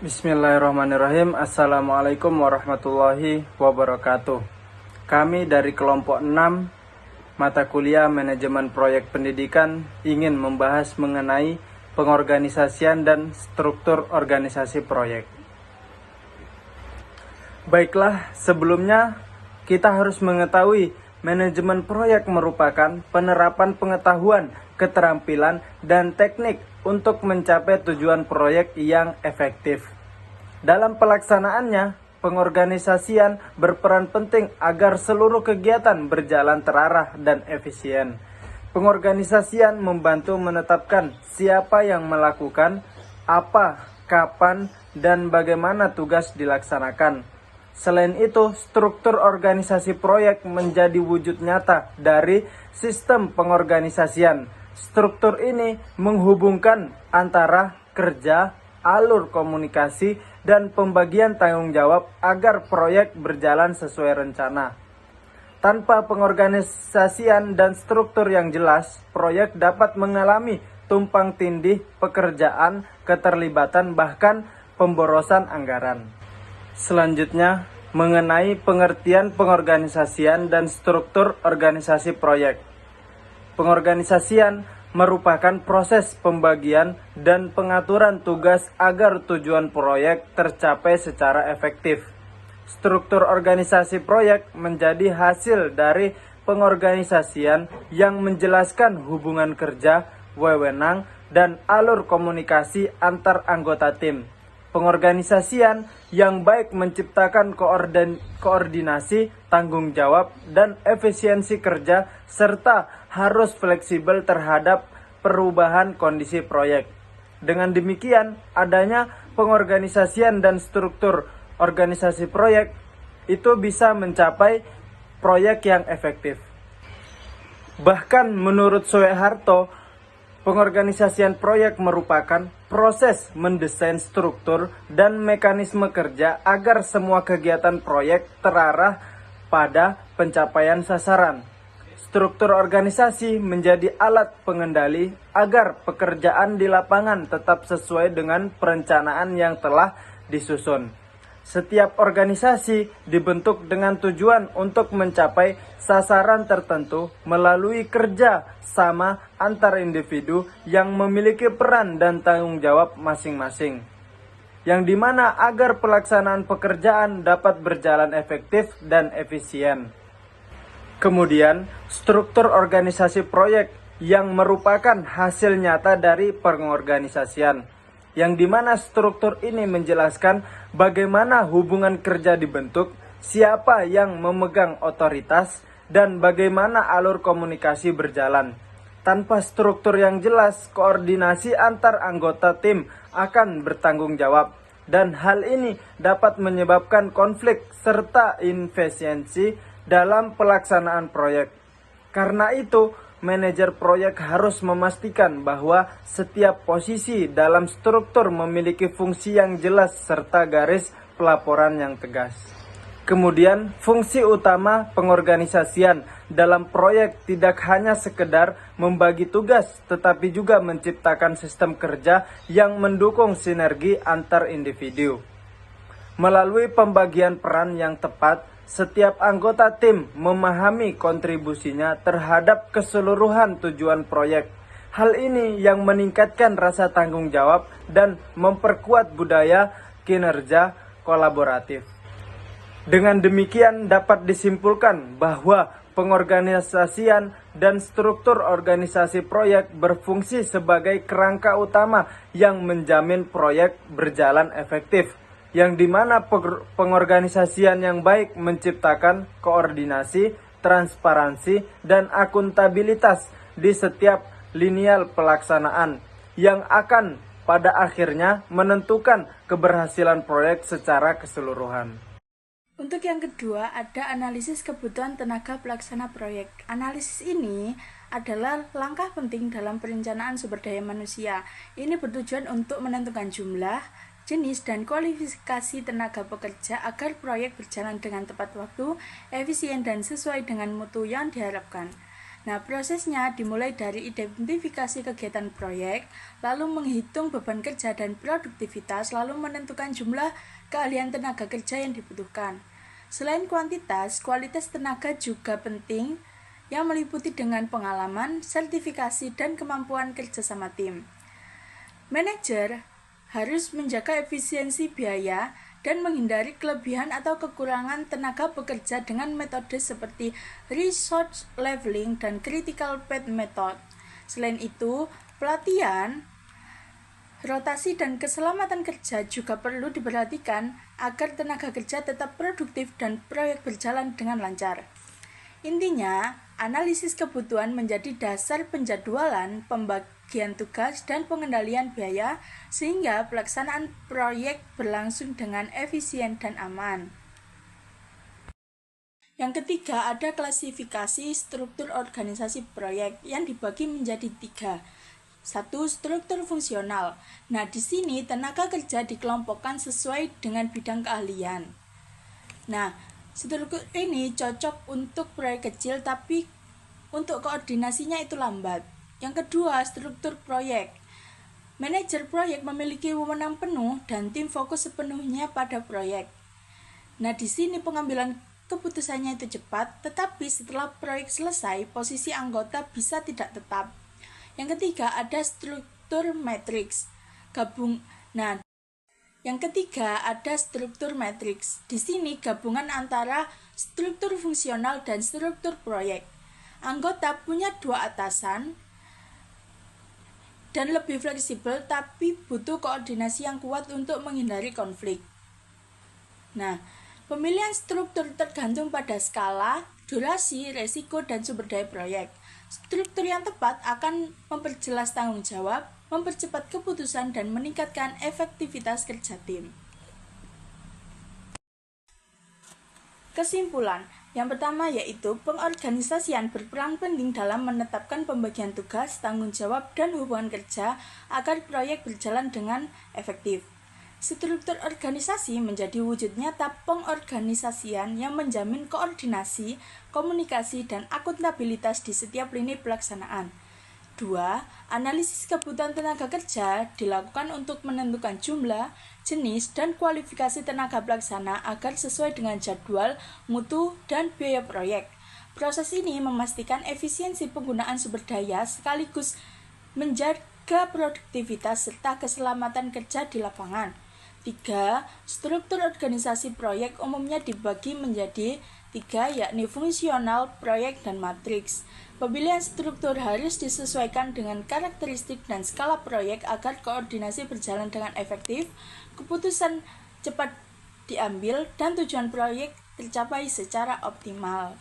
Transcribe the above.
Bismillahirrahmanirrahim. Assalamualaikum warahmatullahi wabarakatuh. Kami dari kelompok 6 mata kuliah manajemen proyek pendidikan ingin membahas mengenai pengorganisasian dan struktur organisasi proyek. Baiklah, sebelumnya kita harus mengetahui manajemen proyek merupakan penerapan pengetahuan, keterampilan, dan teknik untuk mencapai tujuan proyek yang efektif. Dalam pelaksanaannya, pengorganisasian berperan penting agar seluruh kegiatan berjalan terarah dan efisien. Pengorganisasian membantu menetapkan siapa yang melakukan, apa, kapan, dan bagaimana tugas dilaksanakan. Selain itu, struktur organisasi proyek menjadi wujud nyata dari sistem pengorganisasian. Struktur ini menghubungkan antara kerja, alur komunikasi, dan pembagian tanggung jawab agar proyek berjalan sesuai rencana. Tanpa pengorganisasian dan struktur yang jelas, proyek dapat mengalami tumpang tindih pekerjaan, keterlibatan, bahkan pemborosan anggaran. Selanjutnya, mengenai pengertian pengorganisasian dan struktur organisasi proyek. Pengorganisasian merupakan proses pembagian dan pengaturan tugas agar tujuan proyek tercapai secara efektif. Struktur organisasi proyek menjadi hasil dari pengorganisasian yang menjelaskan hubungan kerja, wewenang, dan alur komunikasi antar anggota tim. Pengorganisasian yang baik menciptakan koordinasi, tanggung jawab, dan efisiensi kerja, serta harus fleksibel terhadap perubahan kondisi proyek. Dengan demikian, adanya pengorganisasian dan struktur organisasi proyek itu bisa mencapai proyek yang efektif. Bahkan menurut Soeharto, pengorganisasian proyek merupakan proses mendesain struktur dan mekanisme kerja agar semua kegiatan proyek terarah pada pencapaian sasaran. Struktur organisasi menjadi alat pengendali agar pekerjaan di lapangan tetap sesuai dengan perencanaan yang telah disusun. Setiap organisasi dibentuk dengan tujuan untuk mencapai sasaran tertentu melalui kerja sama antar individu yang memiliki peran dan tanggung jawab masing-masing. Yang dimana agar pelaksanaan pekerjaan dapat berjalan efektif dan efisien. Kemudian, struktur organisasi proyek yang merupakan hasil nyata dari pengorganisasian, yang dimana struktur ini menjelaskan bagaimana hubungan kerja dibentuk, siapa yang memegang otoritas, dan bagaimana alur komunikasi berjalan. Tanpa struktur yang jelas, koordinasi antar anggota tim akan bertanggung jawab, dan hal ini dapat menyebabkan konflik serta inefisiensi dalam pelaksanaan proyek. Karena itu, manajer proyek harus memastikan bahwa setiap posisi dalam struktur memiliki fungsi yang jelas serta garis pelaporan yang tegas. Kemudian, fungsi utama pengorganisasian dalam proyek tidak hanya sekedar membagi tugas, tetapi juga menciptakan sistem kerja yang mendukung sinergi antar individu. Melalui pembagian peran yang tepat, setiap anggota tim memahami kontribusinya terhadap keseluruhan tujuan proyek. Hal ini yang meningkatkan rasa tanggung jawab dan memperkuat budaya kinerja kolaboratif. Dengan demikian dapat disimpulkan bahwa pengorganisasian dan struktur organisasi proyek berfungsi sebagai kerangka utama yang menjamin proyek berjalan efektif, yang dimana pengorganisasian yang baik menciptakan koordinasi, transparansi, dan akuntabilitas di setiap lineal pelaksanaan yang akan pada akhirnya menentukan keberhasilan proyek secara keseluruhan. Untuk yang kedua, ada analisis kebutuhan tenaga pelaksana proyek. Analisis ini adalah langkah penting dalam perencanaan sumber daya manusia. Ini bertujuan untuk menentukan jumlah, jenis, dan kualifikasi tenaga pekerja agar proyek berjalan dengan tepat waktu, efisien, dan sesuai dengan mutu yang diharapkan. Nah, prosesnya dimulai dari identifikasi kegiatan proyek, lalu menghitung beban kerja dan produktivitas, lalu menentukan jumlah keahlian tenaga kerja yang dibutuhkan. Selain kuantitas, kualitas tenaga juga penting yang meliputi dengan pengalaman, sertifikasi, dan kemampuan kerja sama tim. Manajer harus menjaga efisiensi biaya dan menghindari kelebihan atau kekurangan tenaga bekerja dengan metode seperti resource leveling dan critical path method. Selain itu, pelatihan, rotasi, dan keselamatan kerja juga perlu diperhatikan agar tenaga kerja tetap produktif dan proyek berjalan dengan lancar. Intinya, analisis kebutuhan menjadi dasar penjadwalan, pembagian tugas, dan pengendalian biaya sehingga pelaksanaan proyek berlangsung dengan efisien dan aman. Yang ketiga, ada klasifikasi struktur organisasi proyek yang dibagi menjadi 3. 1. Struktur fungsional. Nah, di sini tenaga kerja dikelompokkan sesuai dengan bidang keahlian. Nah, struktur ini cocok untuk proyek kecil tapi untuk koordinasinya itu lambat. Yang kedua, struktur proyek. Manajer proyek memiliki wewenang penuh dan tim fokus sepenuhnya pada proyek. Nah, di sini pengambilan keputusannya itu cepat, tetapi setelah proyek selesai, posisi anggota bisa tidak tetap. Yang ketiga, ada struktur matriks. Yang ketiga, ada struktur matriks. Di sini gabungan antara struktur fungsional dan struktur proyek. Anggota punya 2 atasan dan lebih fleksibel, tapi butuh koordinasi yang kuat untuk menghindari konflik. Nah, pemilihan struktur tergantung pada skala, durasi, resiko, dan sumber daya proyek. Struktur yang tepat akan memperjelas tanggung jawab, mempercepat keputusan, dan meningkatkan efektivitas kerja tim. Kesimpulan, yang pertama yaitu pengorganisasian berperan penting dalam menetapkan pembagian tugas, tanggung jawab, dan hubungan kerja agar proyek berjalan dengan efektif. Struktur organisasi menjadi wujud nyata pengorganisasian yang menjamin koordinasi, komunikasi, dan akuntabilitas di setiap lini pelaksanaan. 2. Analisis kebutuhan tenaga kerja dilakukan untuk menentukan jumlah, jenis, dan kualifikasi tenaga pelaksana agar sesuai dengan jadwal, mutu, dan biaya proyek. Proses ini memastikan efisiensi penggunaan sumber daya sekaligus menjaga produktivitas serta keselamatan kerja di lapangan. 3. Struktur organisasi proyek umumnya dibagi menjadi 3, yakni fungsional, proyek, dan matriks. Pemilihan struktur harus disesuaikan dengan karakteristik dan skala proyek agar koordinasi berjalan dengan efektif, keputusan cepat diambil, dan tujuan proyek tercapai secara optimal.